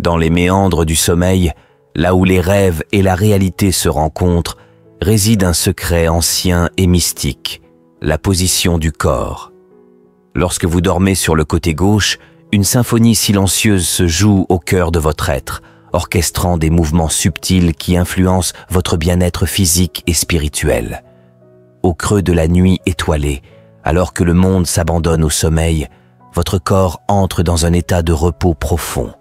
Dans les méandres du sommeil, là où les rêves et la réalité se rencontrent, réside un secret ancien et mystique, la position du corps. Lorsque vous dormez sur le côté gauche, une symphonie silencieuse se joue au cœur de votre être, orchestrant des mouvements subtils qui influencent votre bien-être physique et spirituel. Au creux de la nuit étoilée, alors que le monde s'abandonne au sommeil, votre corps entre dans un état de repos profond.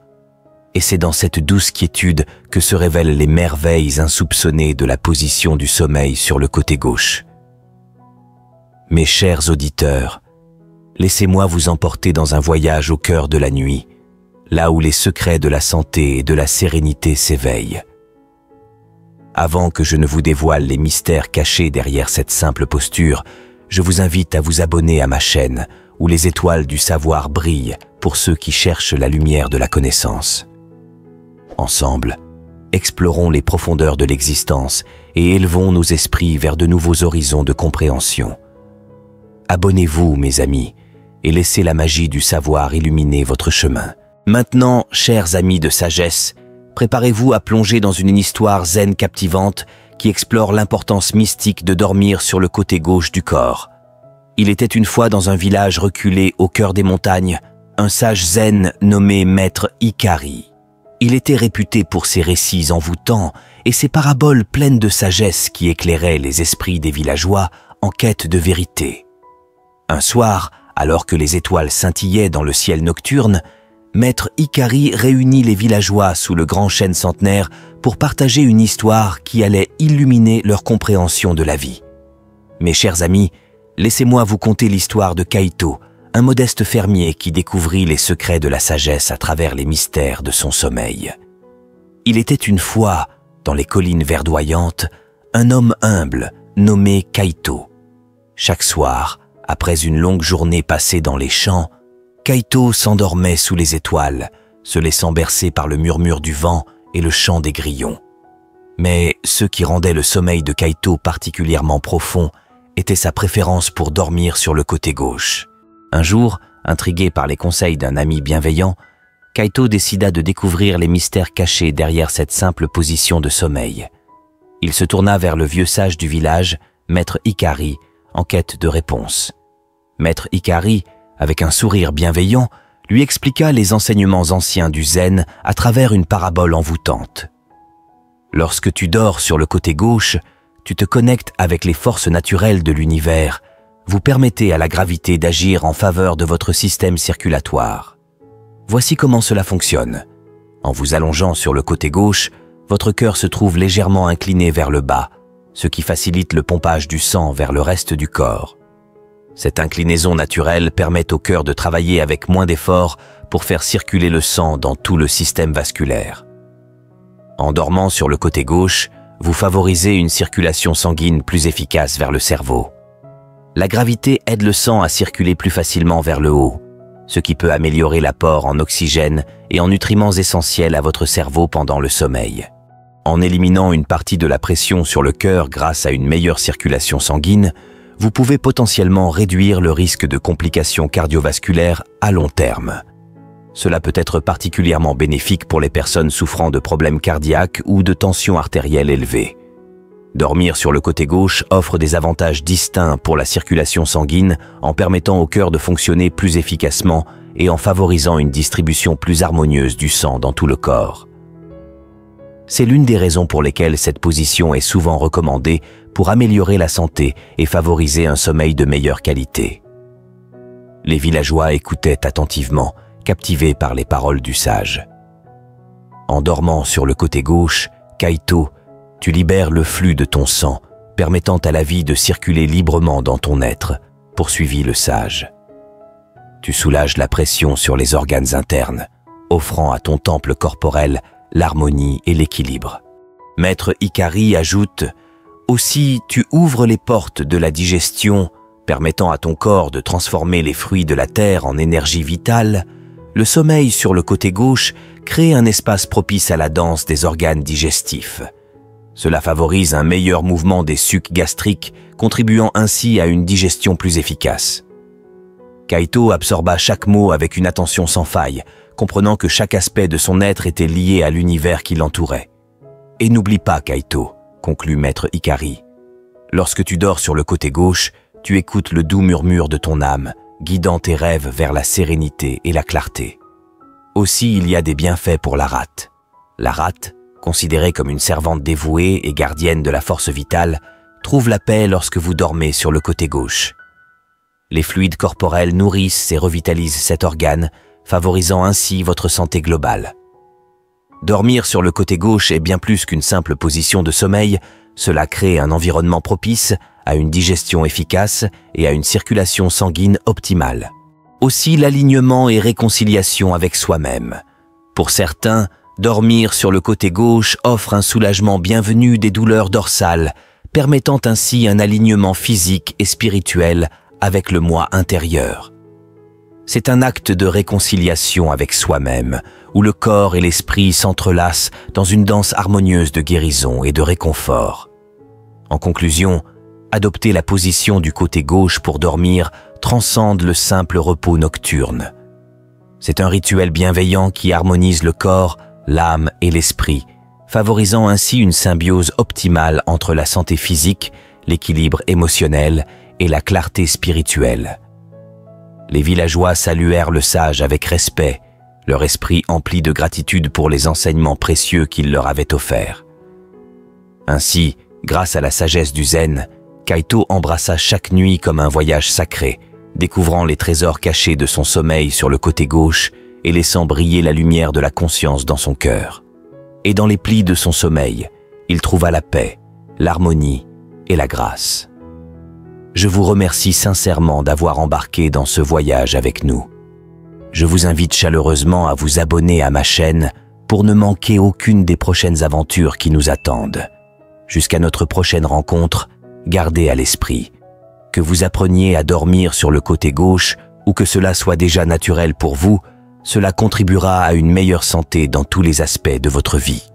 Et c'est dans cette douce quiétude que se révèlent les merveilles insoupçonnées de la position du sommeil sur le côté gauche. Mes chers auditeurs, laissez-moi vous emporter dans un voyage au cœur de la nuit, là où les secrets de la santé et de la sérénité s'éveillent. Avant que je ne vous dévoile les mystères cachés derrière cette simple posture, je vous invite à vous abonner à ma chaîne, où les étoiles du savoir brillent pour ceux qui cherchent la lumière de la connaissance. Ensemble, explorons les profondeurs de l'existence et élevons nos esprits vers de nouveaux horizons de compréhension. Abonnez-vous, mes amis, et laissez la magie du savoir illuminer votre chemin. Maintenant, chers amis de sagesse, préparez-vous à plonger dans une histoire zen captivante qui explore l'importance mystique de dormir sur le côté gauche du corps. Il était une fois dans un village reculé au cœur des montagnes, un sage zen nommé Maître Hikari. Il était réputé pour ses récits envoûtants et ses paraboles pleines de sagesse qui éclairaient les esprits des villageois en quête de vérité. Un soir, alors que les étoiles scintillaient dans le ciel nocturne, Maître Hikari réunit les villageois sous le grand chêne centenaire pour partager une histoire qui allait illuminer leur compréhension de la vie. Mes chers amis, laissez-moi vous conter l'histoire de Kaito, un modeste fermier qui découvrit les secrets de la sagesse à travers les mystères de son sommeil. Il était une fois, dans les collines verdoyantes, un homme humble nommé Kaito. Chaque soir, après une longue journée passée dans les champs, Kaito s'endormait sous les étoiles, se laissant bercer par le murmure du vent et le chant des grillons. Mais ce qui rendait le sommeil de Kaito particulièrement profond était sa préférence pour dormir sur le côté gauche. Un jour, intrigué par les conseils d'un ami bienveillant, Kaito décida de découvrir les mystères cachés derrière cette simple position de sommeil. Il se tourna vers le vieux sage du village, Maître Hikari, en quête de réponses. Maître Hikari, avec un sourire bienveillant, lui expliqua les enseignements anciens du zen à travers une parabole envoûtante. Lorsque tu dors sur le côté gauche, tu te connectes avec les forces naturelles de l'univers. Vous permettez à la gravité d'agir en faveur de votre système circulatoire. Voici comment cela fonctionne. En vous allongeant sur le côté gauche, votre cœur se trouve légèrement incliné vers le bas, ce qui facilite le pompage du sang vers le reste du corps. Cette inclinaison naturelle permet au cœur de travailler avec moins d'efforts pour faire circuler le sang dans tout le système vasculaire. En dormant sur le côté gauche, vous favorisez une circulation sanguine plus efficace vers le cerveau. La gravité aide le sang à circuler plus facilement vers le haut, ce qui peut améliorer l'apport en oxygène et en nutriments essentiels à votre cerveau pendant le sommeil. En éliminant une partie de la pression sur le cœur grâce à une meilleure circulation sanguine, vous pouvez potentiellement réduire le risque de complications cardiovasculaires à long terme. Cela peut être particulièrement bénéfique pour les personnes souffrant de problèmes cardiaques ou de tension artérielle élevée. Dormir sur le côté gauche offre des avantages distincts pour la circulation sanguine en permettant au cœur de fonctionner plus efficacement et en favorisant une distribution plus harmonieuse du sang dans tout le corps. C'est l'une des raisons pour lesquelles cette position est souvent recommandée pour améliorer la santé et favoriser un sommeil de meilleure qualité. Les villageois écoutaient attentivement, captivés par les paroles du sage. En dormant sur le côté gauche, Kaito, tu libères le flux de ton sang, permettant à la vie de circuler librement dans ton être, poursuivit le sage. Tu soulages la pression sur les organes internes, offrant à ton temple corporel l'harmonie et l'équilibre. Maître Hikari ajoute « Aussi, tu ouvres les portes de la digestion, permettant à ton corps de transformer les fruits de la terre en énergie vitale. Le sommeil sur le côté gauche crée un espace propice à la danse des organes digestifs. Cela favorise un meilleur mouvement des sucs gastriques, contribuant ainsi à une digestion plus efficace. » Kaito absorba chaque mot avec une attention sans faille, comprenant que chaque aspect de son être était lié à l'univers qui l'entourait. Et n'oublie pas, Kaito, conclut Maître Hikari. Lorsque tu dors sur le côté gauche, tu écoutes le doux murmure de ton âme, guidant tes rêves vers la sérénité et la clarté. Aussi, il y a des bienfaits pour la rate. La rate, considérée comme une servante dévouée et gardienne de la force vitale, trouve la paix lorsque vous dormez sur le côté gauche. Les fluides corporels nourrissent et revitalisent cet organe, favorisant ainsi votre santé globale. Dormir sur le côté gauche est bien plus qu'une simple position de sommeil, cela crée un environnement propice à une digestion efficace et à une circulation sanguine optimale. Aussi l'alignement et réconciliation avec soi-même. Pour certains, dormir sur le côté gauche offre un soulagement bienvenu des douleurs dorsales, permettant ainsi un alignement physique et spirituel avec le moi intérieur. C'est un acte de réconciliation avec soi-même, où le corps et l'esprit s'entrelacent dans une danse harmonieuse de guérison et de réconfort. En conclusion, adopter la position du côté gauche pour dormir transcende le simple repos nocturne. C'est un rituel bienveillant qui harmonise le corps, l'âme et l'esprit, favorisant ainsi une symbiose optimale entre la santé physique, l'équilibre émotionnel et la clarté spirituelle. Les villageois saluèrent le sage avec respect, leur esprit empli de gratitude pour les enseignements précieux qu'il leur avait offerts. Ainsi, grâce à la sagesse du zen, Kaito embrassa chaque nuit comme un voyage sacré, découvrant les trésors cachés de son sommeil sur le côté gauche et laissant briller la lumière de la conscience dans son cœur. Et dans les plis de son sommeil, il trouva la paix, l'harmonie et la grâce. Je vous remercie sincèrement d'avoir embarqué dans ce voyage avec nous. Je vous invite chaleureusement à vous abonner à ma chaîne pour ne manquer aucune des prochaines aventures qui nous attendent. Jusqu'à notre prochaine rencontre, gardez à l'esprit que vous appreniez à dormir sur le côté gauche ou que cela soit déjà naturel pour vous, cela contribuera à une meilleure santé dans tous les aspects de votre vie.